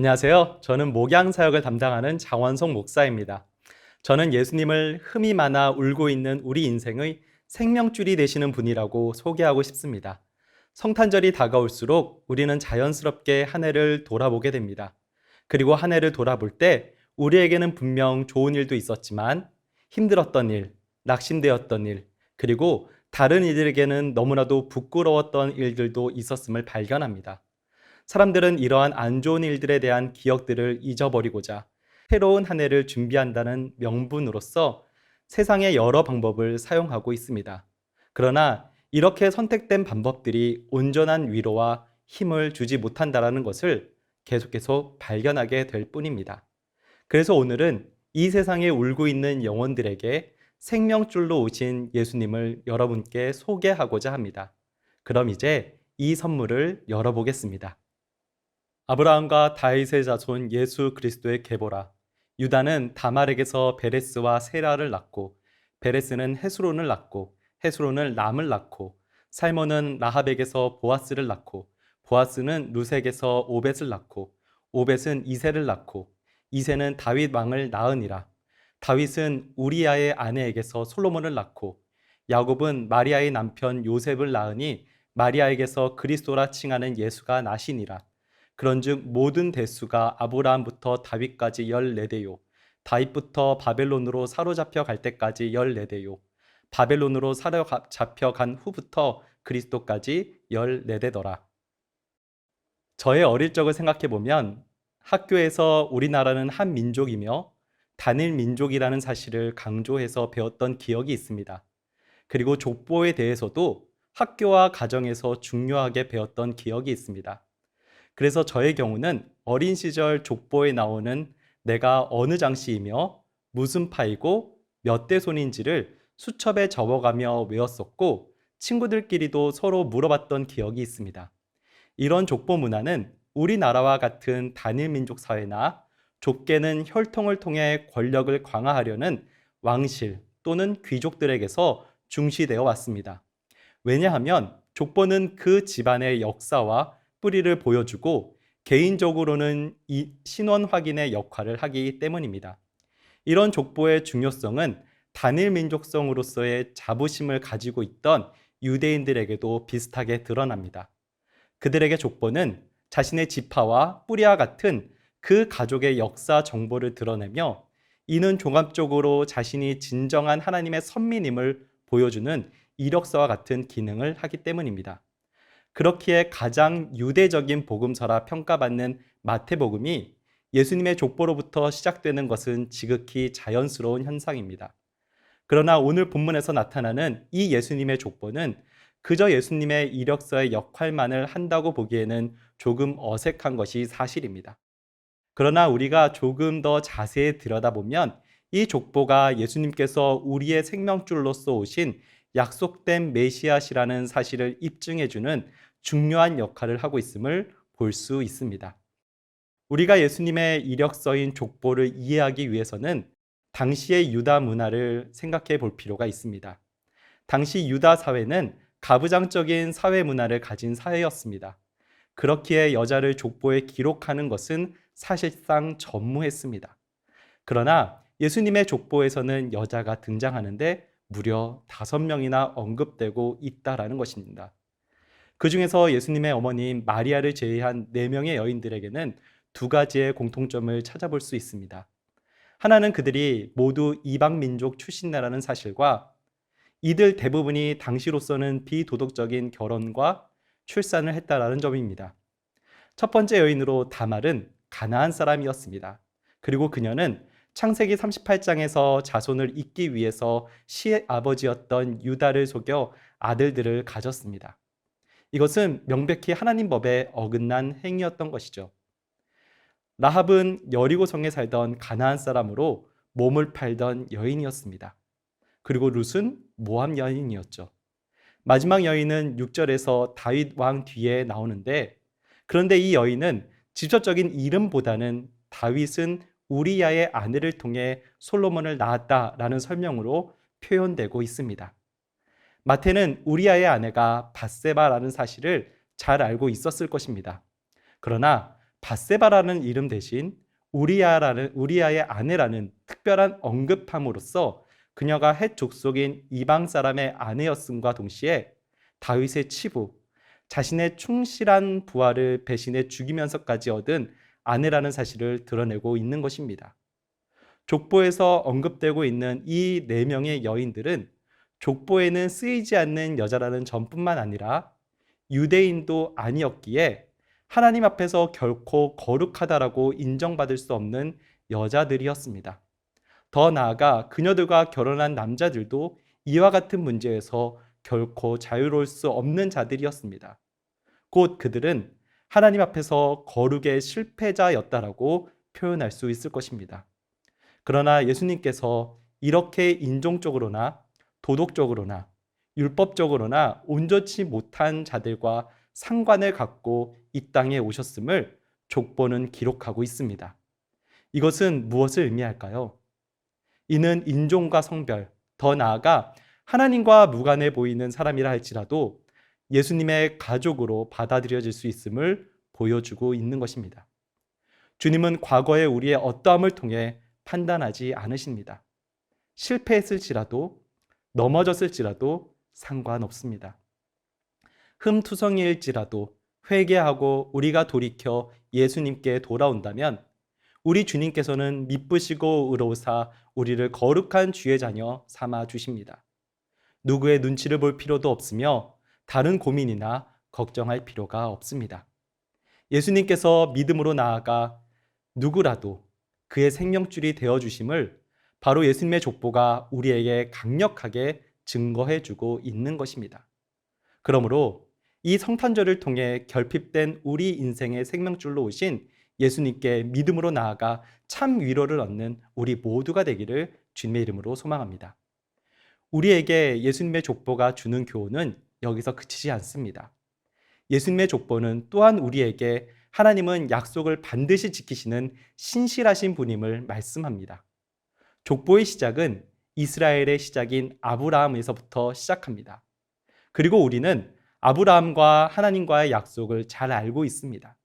안녕하세요. 저는 목양 사역을 담당하는 장원성 목사입니다. 저는 예수님을 흠이 많아 울고 있는 우리 인생의 생명줄이 되시는 분이라고 소개하고 싶습니다. 성탄절이 다가올수록 우리는 자연스럽게 한 해를 돌아보게 됩니다. 그리고 한 해를 돌아볼 때 우리에게는 분명 좋은 일도 있었지만 힘들었던 일, 낙심되었던 일, 그리고 다른 이들에게는 너무나도 부끄러웠던 일들도 있었음을 발견합니다. 사람들은 이러한 안 좋은 일들에 대한 기억들을 잊어버리고자 새로운 한 해를 준비한다는 명분으로서 세상의 여러 방법을 사용하고 있습니다. 그러나 이렇게 선택된 방법들이 온전한 위로와 힘을 주지 못한다는 것을 계속 발견하게 될 뿐입니다. 그래서 오늘은 이 세상에 울고 있는 영혼들에게 생명줄로 오신 예수님을 여러분께 소개하고자 합니다. 그럼 이제 이 선물을 열어보겠습니다. 아브라함과 다윗의 자손 예수 그리스도의 계보라. 유다는 다말에게서 베레스와 세라를 낳고, 베레스는 헤스론을 낳고, 헤스론은 람을 낳고, 살몬은 라합에게서 보아스를 낳고, 보아스는 루색에서 오벳을 낳고, 오벳은 이새를 낳고, 이새는 다윗 왕을 낳으니라. 다윗은 우리아의 아내에게서 솔로몬을 낳고, 야곱은 마리아의 남편 요셉을 낳으니 마리아에게서 그리스도라 칭하는 예수가 나시니라. 그런즉 모든 대수가 아브라함부터 다윗까지 14대요. 다윗부터 바벨론으로 사로잡혀 갈 때까지 14대요. 바벨론으로 사로잡혀 간 후부터 그리스도까지 14대더라. 저의 어릴 적을 생각해 보면 학교에서 우리나라는 한 민족이며 단일 민족이라는 사실을 강조해서 배웠던 기억이 있습니다. 그리고 족보에 대해서도 학교와 가정에서 중요하게 배웠던 기억이 있습니다. 그래서 저의 경우는 어린 시절 족보에 나오는 내가 어느 장씨이며 무슨 파이고 몇 대 손인지를 수첩에 적어가며 외웠었고 친구들끼리도 서로 물어봤던 기억이 있습니다. 이런 족보 문화는 우리나라와 같은 단일민족 사회나 좁게는 혈통을 통해 권력을 강화하려는 왕실 또는 귀족들에게서 중시되어 왔습니다. 왜냐하면 족보는 그 집안의 역사와 뿌리를 보여주고 개인적으로는 이 신원 확인의 역할을 하기 때문입니다. 이런 족보의 중요성은 단일 민족성으로서의 자부심을 가지고 있던 유대인들에게도 비슷하게 드러납니다. 그들에게 족보는 자신의 지파와 뿌리와 같은 그 가족의 역사 정보를 드러내며 이는 종합적으로 자신이 진정한 하나님의 선민임을 보여주는 이력서와 같은 기능을 하기 때문입니다. 그렇기에 가장 유대적인 복음서라 평가받는 마태복음이 예수님의 족보로부터 시작되는 것은 지극히 자연스러운 현상입니다. 그러나 오늘 본문에서 나타나는 이 예수님의 족보는 그저 예수님의 이력서의 역할만을 한다고 보기에는 조금 어색한 것이 사실입니다. 그러나 우리가 조금 더 자세히 들여다보면 이 족보가 예수님께서 우리의 생명줄로서 오신 약속된 메시아시라는 사실을 입증해주는 중요한 역할을 하고 있음을 볼 수 있습니다. 우리가 예수님의 이력서인 족보를 이해하기 위해서는 당시의 유다 문화를 생각해 볼 필요가 있습니다. 당시 유다 사회는 가부장적인 사회 문화를 가진 사회였습니다. 그렇기에 여자를 족보에 기록하는 것은 사실상 전무했습니다. 그러나 예수님의 족보에서는 여자가 등장하는데 무려 5명이나 언급되고 있다라는 것입니다. 그 중에서 예수님의 어머니인 마리아를 제외한 4명의 여인들에게는 2가지의 공통점을 찾아볼 수 있습니다. 하나는 그들이 모두 이방 민족 출신이라는 사실과 이들 대부분이 당시로서는 비도덕적인 결혼과 출산을 했다라는 점입니다. 첫 번째 여인으로 다말은 가나안 사람이었습니다. 그리고 그녀는 창세기 38장에서 자손을 잇기 위해서 시아버지였던 유다를 속여 아들들을 가졌습니다. 이것은 명백히 하나님 법에 어긋난 행위였던 것이죠. 라합은 여리고성에 살던 가나안 사람으로 몸을 팔던 여인이었습니다. 그리고 룻은 모압 여인이었죠. 마지막 여인은 6절에서 다윗 왕 뒤에 나오는데, 그런데 이 여인은 직접적인 이름보다는 다윗은 우리야의 아내를 통해 솔로몬을 낳았다라는 설명으로 표현되고 있습니다. 마태는 우리아의 아내가 밧세바라는 사실을 잘 알고 있었을 것입니다. 그러나 밧세바라는 이름 대신 우리아의 아내라는 특별한 언급함으로써 그녀가 헷 족속인 이방 사람의 아내였음과 동시에 다윗의 치부, 자신의 충실한 부하를 배신해 죽이면서까지 얻은 아내라는 사실을 드러내고 있는 것입니다. 족보에서 언급되고 있는 이 4명의 여인들은 족보에는 쓰이지 않는 여자라는 점뿐만 아니라 유대인도 아니었기에 하나님 앞에서 결코 거룩하다라고 인정받을 수 없는 여자들이었습니다. 더 나아가 그녀들과 결혼한 남자들도 이와 같은 문제에서 결코 자유로울 수 없는 자들이었습니다. 곧 그들은 하나님 앞에서 거룩의 실패자였다라고 표현할 수 있을 것입니다. 그러나 예수님께서 이렇게 인종적으로나 도덕적으로나 율법적으로나 온전치 못한 자들과 상관을 갖고 이 땅에 오셨음을 족보는 기록하고 있습니다. 이것은 무엇을 의미할까요? 이는 인종과 성별, 더 나아가 하나님과 무관해 보이는 사람이라 할지라도 예수님의 가족으로 받아들여질 수 있음을 보여주고 있는 것입니다. 주님은 과거에 우리의 어떠함을 통해 판단하지 않으십니다. 실패했을지라도 넘어졌을지라도 상관없습니다. 흠투성이일지라도 회개하고 우리가 돌이켜 예수님께 돌아온다면 우리 주님께서는 미쁘시고 의로우사 우리를 거룩한 주의 자녀 삼아 주십니다. 누구의 눈치를 볼 필요도 없으며 다른 고민이나 걱정할 필요가 없습니다. 예수님께서 믿음으로 나아가 누구라도 그의 생명줄이 되어주심을 바로 예수님의 족보가 우리에게 강력하게 증거해주고 있는 것입니다. 그러므로 이 성탄절을 통해 결핍된 우리 인생의 생명줄로 오신 예수님께 믿음으로 나아가 참 위로를 얻는 우리 모두가 되기를 주님의 이름으로 소망합니다. 우리에게 예수님의 족보가 주는 교훈은 여기서 그치지 않습니다. 예수님의 족보는 또한 우리에게 하나님은 약속을 반드시 지키시는 신실하신 분임을 말씀합니다. 족보의 시작은 이스라엘의 시작인 아브라함에서부터 시작합니다. 그리고 우리는 아브라함과 하나님과의 약속을 잘 알고 있습니다.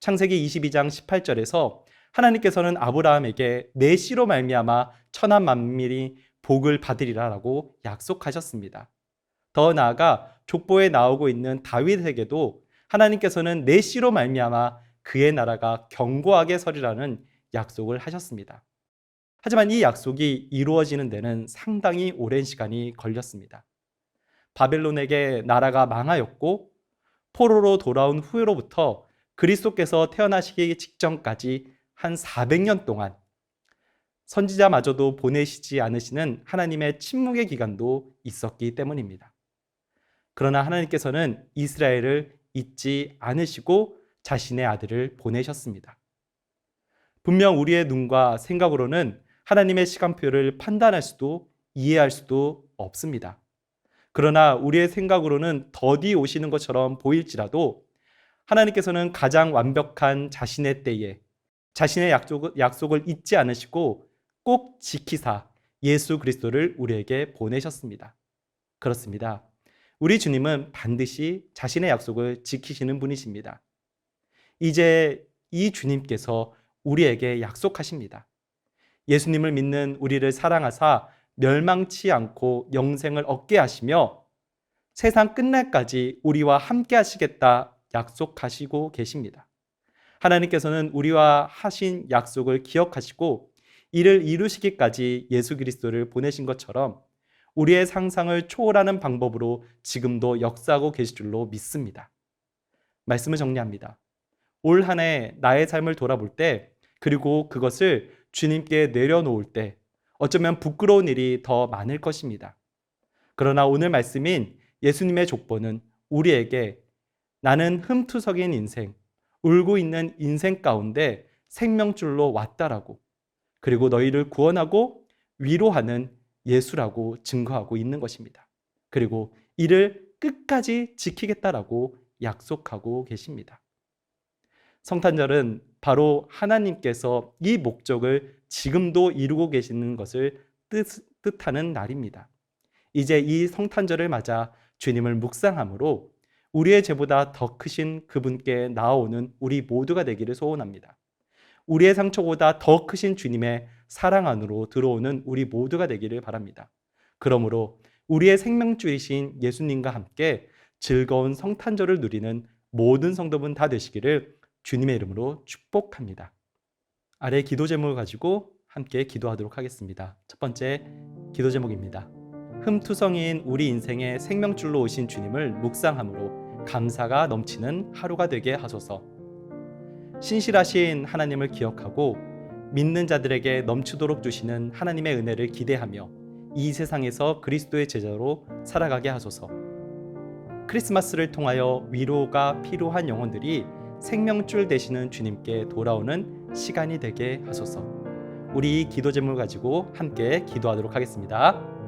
창세기 22장 18절에서 하나님께서는 아브라함에게 내 씨로 말미암아 천한 만민이 복을 받으리라라고 약속하셨습니다. 더 나아가 족보에 나오고 있는 다윗에게도 하나님께서는 내 씨로 말미암아 그의 나라가 견고하게 서리라는 약속을 하셨습니다. 하지만 이 약속이 이루어지는 데는 상당히 오랜 시간이 걸렸습니다. 바벨론에게 나라가 망하였고 포로로 돌아온 후로부터 그리스도께서 태어나시기 직전까지 한 400년 동안 선지자마저도 보내시지 않으시는 하나님의 침묵의 기간도 있었기 때문입니다. 그러나 하나님께서는 이스라엘을 잊지 않으시고 자신의 아들을 보내셨습니다. 분명 우리의 눈과 생각으로는 하나님의 시간표를 판단할 수도 이해할 수도 없습니다. 그러나 우리의 생각으로는 더디 오시는 것처럼 보일지라도 하나님께서는 가장 완벽한 자신의 때에 자신의 약속을 잊지 않으시고 꼭 지키사 예수 그리스도를 우리에게 보내셨습니다. 그렇습니다. 우리 주님은 반드시 자신의 약속을 지키시는 분이십니다. 이제 이 주님께서 우리에게 약속하십니다. 예수님을 믿는 우리를 사랑하사 멸망치 않고 영생을 얻게 하시며 세상 끝날까지 우리와 함께 하시겠다 약속하시고 계십니다. 하나님께서는 우리와 하신 약속을 기억하시고 이를 이루시기까지 예수 그리스도를 보내신 것처럼 우리의 상상을 초월하는 방법으로 지금도 역사하고 계실 줄로 믿습니다. 말씀을 정리합니다. 올 한 해 나의 삶을 돌아볼 때 그리고 그것을 주님께 내려놓을 때 어쩌면 부끄러운 일이 더 많을 것입니다. 그러나 오늘 말씀인 예수님의 족보는 우리에게 나는 흠투성인 인생, 울고 있는 인생 가운데 생명줄로 왔다라고 그리고 너희를 구원하고 위로하는 예수라고 증거하고 있는 것입니다. 그리고 이를 끝까지 지키겠다라고 약속하고 계십니다. 성탄절은 바로 하나님께서 이 목적을 지금도 이루고 계시는 것을 뜻하는 날입니다. 이제 이 성탄절을 맞아 주님을 묵상함으로 우리의 죄보다 더 크신 그분께 나아오는 우리 모두가 되기를 소원합니다. 우리의 상처보다 더 크신 주님의 사랑 안으로 들어오는 우리 모두가 되기를 바랍니다. 그러므로 우리의 생명주이신 예수님과 함께 즐거운 성탄절을 누리는 모든 성도분 다 되시기를 주님의 이름으로 축복합니다. 아래 기도 제목을 가지고 함께 기도하도록 하겠습니다. 첫 번째 기도 제목입니다. 흠투성이인 우리 인생의 생명줄로 오신 주님을 묵상함으로 감사가 넘치는 하루가 되게 하소서. 신실하신 하나님을 기억하고 믿는 자들에게 넘치도록 주시는 하나님의 은혜를 기대하며 이 세상에서 그리스도의 제자로 살아가게 하소서. 크리스마스를 통하여 위로가 필요한 영혼들이 생명줄 되시는 주님께 돌아오는 시간이 되게 하소서. 우리 기도 제목을 가지고 함께 기도하도록 하겠습니다.